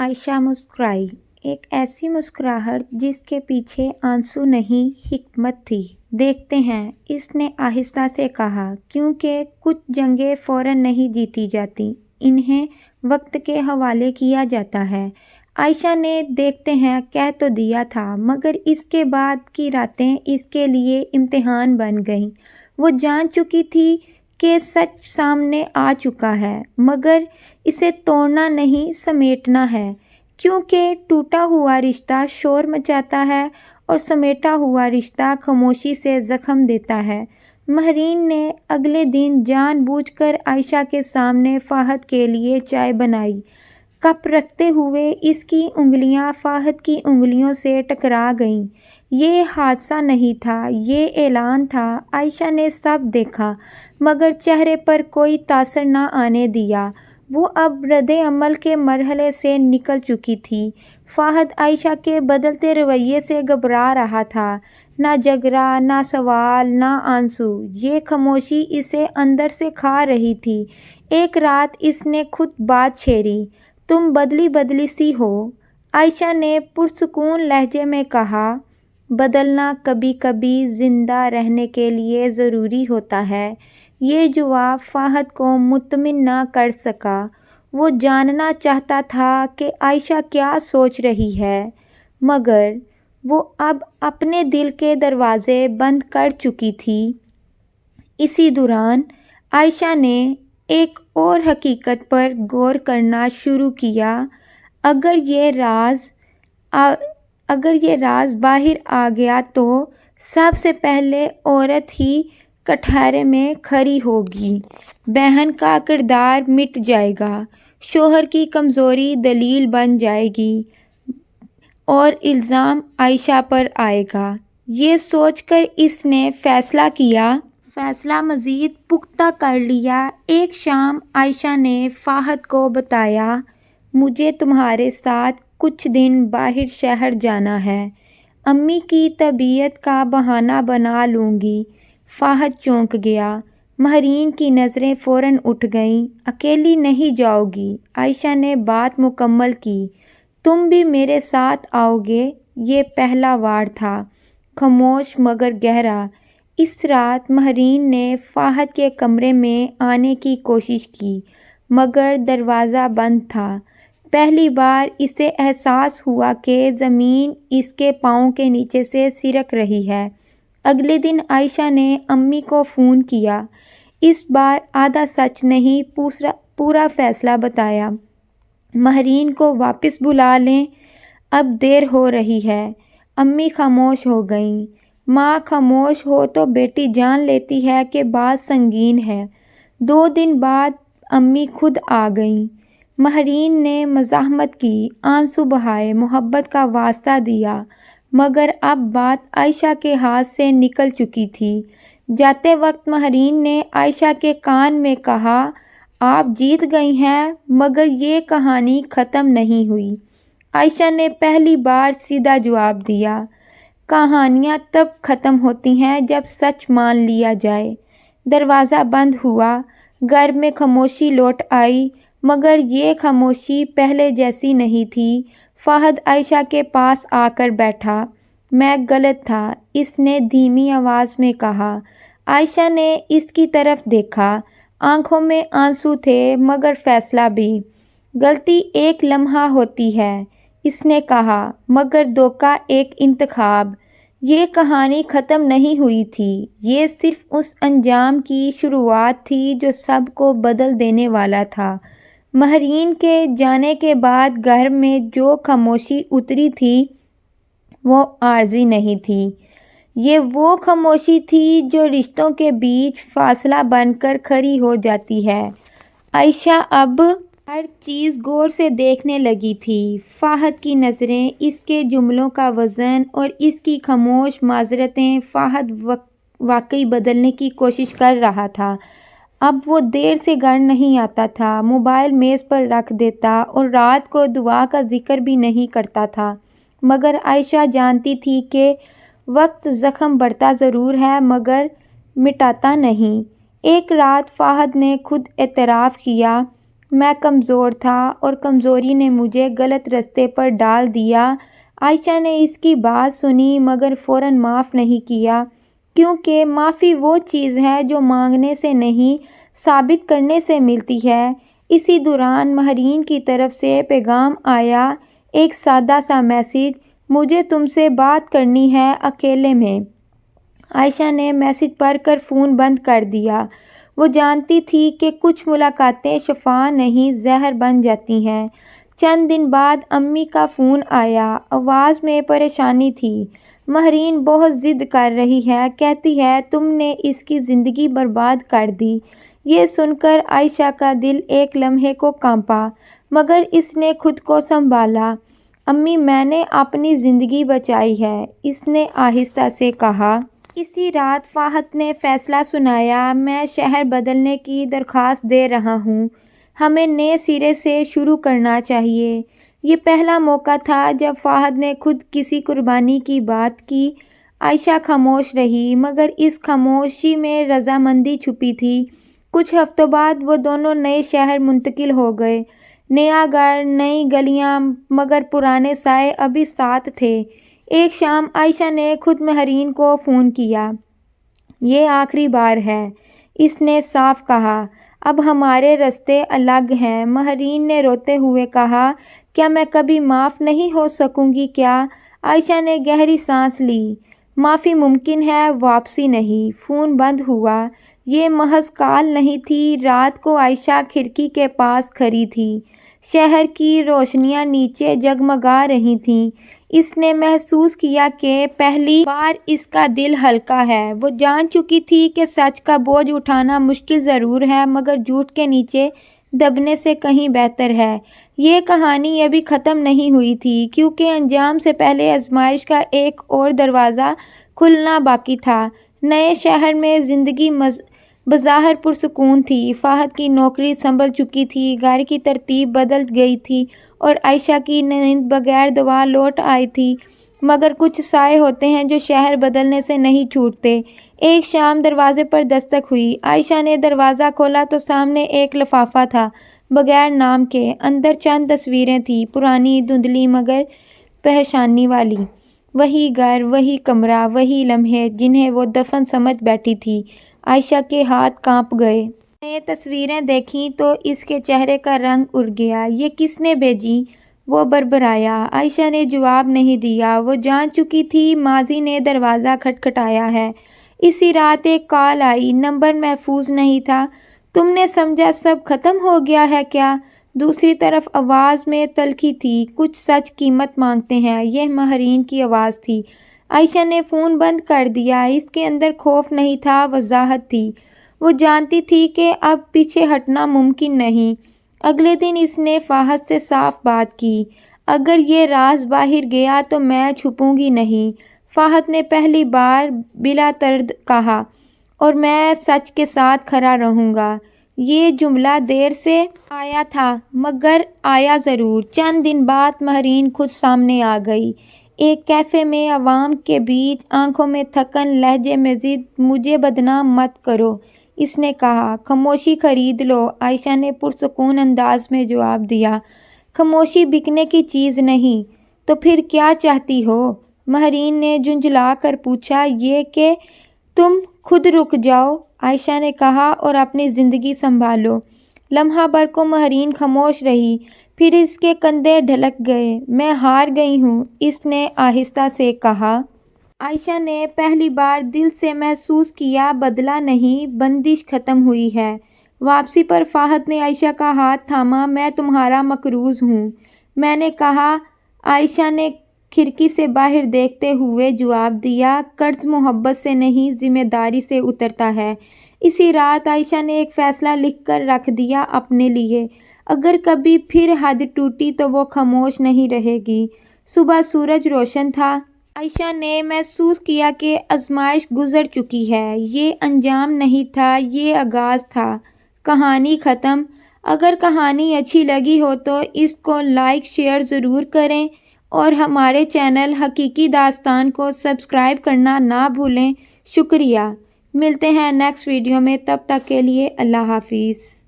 عائشہ مسکرائی، ایک ایسی مسکراہٹ جس کے پیچھے آنسو نہیں، حکمت تھی۔ دیکھتے ہیں، اس نے آہستہ سے کہا، کیونکہ کچھ جنگیں فوراً نہیں جیتی جاتیں، انہیں وقت کے حوالے کیا جاتا ہے۔ عائشہ نے دیکھتے ہیں کہہ تو دیا تھا، مگر اس کے بعد کی راتیں اس کے لیے امتحان بن گئیں۔ وہ جان چکی تھی کہ سچ سامنے آ چکا ہے، مگر اسے توڑنا نہیں، سمیٹنا ہے، کیونکہ ٹوٹا ہوا رشتہ شور مچاتا ہے اور سمیٹا ہوا رشتہ خاموشی سے زخم دیتا ہے۔ مہرین نے اگلے دن جان بوجھ کر عائشہ کے سامنے فہد کے لیے چائے بنائی۔ کپ رکھتے ہوئے اس کی انگلیاں فہد کی انگلیوں سے ٹکرا گئیں۔ یہ حادثہ نہیں تھا، یہ اعلان تھا۔ عائشہ نے سب دیکھا، مگر چہرے پر کوئی تاثر نہ آنے دیا۔ وہ اب رد عمل کے مرحلے سے نکل چکی تھی۔ فہد عائشہ کے بدلتے رویے سے گھبرا رہا تھا۔ نہ جھگڑا، نہ سوال، نہ آنسو، یہ خاموشی اسے اندر سے کھا رہی تھی۔ ایک رات اس نے خود بات چھیڑی، تم بدلی بدلی سی ہو۔ عائشہ نے پرسکون لہجے میں کہا، بدلنا کبھی کبھی زندہ رہنے کے لیے ضروری ہوتا ہے۔ یہ جواب فہد کو مطمئن نہ کر سکا۔ وہ جاننا چاہتا تھا کہ عائشہ کیا سوچ رہی ہے، مگر وہ اب اپنے دل کے دروازے بند کر چکی تھی۔ اسی دوران عائشہ نے ایک اور حقیقت پر غور کرنا شروع کیا۔ اگر یہ راز باہر آ گیا تو سب سے پہلے عورت ہی کٹہرے میں کھڑی ہوگی۔ بہن کا کردار مٹ جائے گا، شوہر کی کمزوری دلیل بن جائے گی اور الزام عائشہ پر آئے گا۔ یہ سوچ کر اس نے فیصلہ مزید پختہ کر لیا۔ ایک شام عائشہ نے فہد کو بتایا، مجھے تمہارے ساتھ کچھ دن باہر شہر جانا ہے، امی کی طبیعت کا بہانہ بنا لوں گی۔ فہد چونک گیا۔ مہرین کی نظریں فوراً اٹھ گئیں۔ اکیلی نہیں جاؤ گی؟ عائشہ نے بات مکمل کی۔ تم بھی میرے ساتھ آؤ گے؟ یہ پہلا وار تھا، خاموش مگر گہرا۔ اس رات مہرین نے فہد کے کمرے میں آنے کی کوشش کی، مگر دروازہ بند تھا۔ پہلی بار اسے احساس ہوا کہ زمین اس کے پاؤں کے نیچے سے سرک رہی ہے۔ اگلے دن عائشہ نے امی کو فون کیا۔ اس بار آدھا سچ نہیں، پورا فیصلہ بتایا۔ مہرین کو واپس بلا لیں، اب دیر ہو رہی ہے۔ امی خاموش ہو گئیں۔ ماں خاموش ہو تو بیٹی جان لیتی ہے کہ بات سنگین ہے۔ 2 دن بعد امی خود آ گئیں۔ مہرین نے مزاحمت کی، آنسو بہائے، محبت کا واسطہ دیا، مگر اب بات عائشہ کے ہاتھ سے نکل چکی تھی۔ جاتے وقت مہرین نے عائشہ کے کان میں کہا، آپ جیت گئی ہیں، مگر یہ کہانی ختم نہیں ہوئی۔ عائشہ نے پہلی بار سیدھا جواب دیا، کہانیاں تب ختم ہوتی ہیں جب سچ مان لیا جائے۔ دروازہ بند ہوا، گھر میں خاموشی لوٹ آئی، مگر یہ خاموشی پہلے جیسی نہیں تھی۔ فہد عائشہ کے پاس آ کر بیٹھا۔ میں غلط تھا، اس نے دھیمی آواز میں کہا۔ عائشہ نے اس کی طرف دیکھا، آنکھوں میں آنسو تھے، مگر فیصلہ بھی۔ غلطی ایک لمحہ ہوتی ہے، اس نے کہا، مگر دھوکہ ایک انتخاب۔ یہ کہانی ختم نہیں ہوئی تھی، یہ صرف اس انجام کی شروعات تھی جو سب کو بدل دینے والا تھا۔ مہرین کے جانے کے بعد گھر میں جو خاموشی اتری تھی وہ عارضی نہیں تھی، یہ وہ خاموشی تھی جو رشتوں کے بیچ فاصلہ بن کر کھڑی ہو جاتی ہے۔ عائشہ اب ہر چیز غور سے دیکھنے لگی تھی، فہد کی نظریں، اس کے جملوں کا وزن اور اس کی خاموش معذرتیں۔ فہد واقعی بدلنے کی کوشش کر رہا تھا۔ اب وہ دیر سے گھر نہیں آتا تھا، موبائل میز پر رکھ دیتا اور رات کو دعا کا ذکر بھی نہیں کرتا تھا۔ مگر عائشہ جانتی تھی کہ وقت زخم بڑھتا ضرور ہے، مگر مٹاتا نہیں۔ ایک رات فہد نے خود اعتراف کیا، میں کمزور تھا اور کمزوری نے مجھے غلط راستے پر ڈال دیا۔ عائشہ نے اس کی بات سنی مگر فوراً معاف نہیں کیا، کیونکہ معافی وہ چیز ہے جو مانگنے سے نہیں ثابت کرنے سے ملتی ہے۔ اسی دوران ماہرین کی طرف سے پیغام آیا، ایک سادہ سا میسج، مجھے تم سے بات کرنی ہے اکیلے میں۔ عائشہ نے میسج پڑھ کر فون بند کر دیا۔ وہ جانتی تھی کہ کچھ ملاقاتیں شفا نہیں زہر بن جاتی ہیں۔ چند دن بعد امی کا فون آیا، آواز میں پریشانی تھی۔ ماہرین بہت ضد کر رہی ہے، کہتی ہے تم نے اس کی زندگی برباد کر دی۔ یہ سن کر عائشہ کا دل ایک لمحے کو کانپا، مگر اس نے خود کو سنبھالا۔ امی میں نے اپنی زندگی بچائی ہے، اس نے آہستہ سے کہا۔ اسی رات فہد نے فیصلہ سنایا، میں شہر بدلنے کی درخواست دے رہا ہوں، ہمیں نئے سرے سے شروع کرنا چاہیے۔ یہ پہلا موقع تھا جب فہد نے خود کسی قربانی کی بات کی۔ عائشہ خاموش رہی، مگر اس خاموشی میں رضامندی چھپی تھی۔ کچھ ہفتوں بعد وہ دونوں نئے شہر منتقل ہو گئے۔ نیا گھر، نئی گلیاں، مگر پرانے سائے ابھی ساتھ تھے۔ ایک شام عائشہ نے خود ماہرین کو فون کیا۔ یہ آخری بار ہے، اس نے صاف کہا، اب ہمارے راستے الگ ہیں۔ ماہرین نے روتے ہوئے کہا، کیا میں کبھی معاف نہیں ہو سکوں گی کیا؟ عائشہ نے گہری سانس لی۔ معافی ممکن ہے، واپسی نہیں۔ فون بند ہوا۔ یہ محض کال نہیں تھی۔ رات کو عائشہ کھڑکی کے پاس کھڑی تھی۔ شہر کی روشنیاں نیچے جگمگا رہی تھیں۔ اس نے محسوس کیا کہ پہلی بار اس کا دل ہلکا ہے۔ وہ جان چکی تھی کہ سچ کا بوجھ اٹھانا مشکل ضرور ہے، مگر جھوٹ کے نیچے دبنے سے کہیں بہتر ہے۔ یہ کہانی ابھی ختم نہیں ہوئی تھی، کیونکہ انجام سے پہلے آزمائش کا ایک اور دروازہ کھلنا باقی تھا۔ نئے شہر میں زندگی بظاہر پرسکون تھی۔ فہد کی نوکری سنبھل چکی تھی، گھر کی ترتیب بدل گئی تھی اور عائشہ کی نیند بغیر دوا لوٹ آئی تھی۔ مگر کچھ سائے ہوتے ہیں جو شہر بدلنے سے نہیں چھوٹتے۔ ایک شام دروازے پر دستک ہوئی۔ عائشہ نے دروازہ کھولا تو سامنے ایک لفافہ تھا، بغیر نام کے۔ اندر چند تصویریں تھیں، پرانی، دھندلی مگر پہچاننے والی۔ وہی گھر، وہی کمرہ، وہی لمحے جنہیں وہ دفن سمجھ بیٹھی تھی۔ عائشہ کے ہاتھ کانپ گئے۔ نے تصویریں دیکھیں تو اس کے چہرے کا رنگ اڑ گیا۔ یہ کس نے بھیجی؟ وہ بڑبڑایا۔ عائشہ نے جواب نہیں دیا۔ وہ جان چکی تھی ماضی نے دروازہ کھٹکھٹایا ہے۔ اسی رات ایک کال آئی، نمبر محفوظ نہیں تھا۔ تم نے سمجھا سب ختم ہو گیا ہے کیا؟ دوسری طرف آواز میں تلخی تھی، کچھ سچ قیمت مانگتے ہیں۔ یہ ماہرین کی آواز تھی۔ عائشہ نے فون بند کر دیا۔ اس کے اندر خوف نہیں تھا، وضاحت تھی۔ وہ جانتی تھی کہ اب پیچھے ہٹنا ممکن نہیں۔ اگلے دن اس نے فہد سے صاف بات کی، اگر یہ راز باہر گیا تو میں چھپوں گی نہیں۔ فہد نے پہلی بار بلا تردد کہا، اور میں سچ کے ساتھ کھڑا رہوں گا۔ یہ جملہ دیر سے آیا تھا، مگر آیا ضرور۔ چند دن بعد ماہرین خود سامنے آ گئی۔ ایک کیفے میں عوام کے بیچ، آنکھوں میں تھکن، لہجے میں ضد، مجھے بدنام مت کرو، اس نے کہا۔ خاموشی خرید لو، عائشہ نے پرسکون انداز میں جواب دیا۔ خاموشی بکنے کی چیز نہیں، تو پھر کیا چاہتی ہو؟ ماہرین نے جھنجھلا کر پوچھا۔ یہ کہ تم خود رک جاؤ، عائشہ نے کہا، اور اپنی زندگی سنبھالو۔ لمحہ بھر کو ماہرین خاموش رہی، پھر اس کے کندھے ڈھلک گئے۔ میں ہار گئی ہوں، اس نے آہستہ سے کہا۔ عائشہ نے پہلی بار دل سے محسوس کیا، بدلہ نہیں، بندش ختم ہوئی ہے۔ واپسی پر فہد نے عائشہ کا ہاتھ تھاما۔ میں تمہارا مقروض ہوں، میں نے کہا۔ عائشہ نے کھڑکی سے باہر دیکھتے ہوئے جواب دیا، قرض محبت سے نہیں، ذمہ داری سے اترتا ہے۔ اسی رات عائشہ نے ایک فیصلہ لکھ کر رکھ دیا اپنے لیے، اگر کبھی پھر حد ٹوٹی تو وہ خاموش نہیں رہے گی۔ صبح سورج روشن تھا۔ عائشہ نے محسوس کیا کہ آزمائش گزر چکی ہے۔ یہ انجام نہیں تھا، یہ آغاز تھا۔ کہانی ختم۔ اگر کہانی اچھی لگی ہو تو اس کو لائک شیئر ضرور کریں، اور ہمارے چینل حقیقی داستان کو سبسکرائب کرنا نہ بھولیں۔ شکریہ۔ ملتے ہیں نیکسٹ ویڈیو میں، تب تک کے لیے اللہ حافظ۔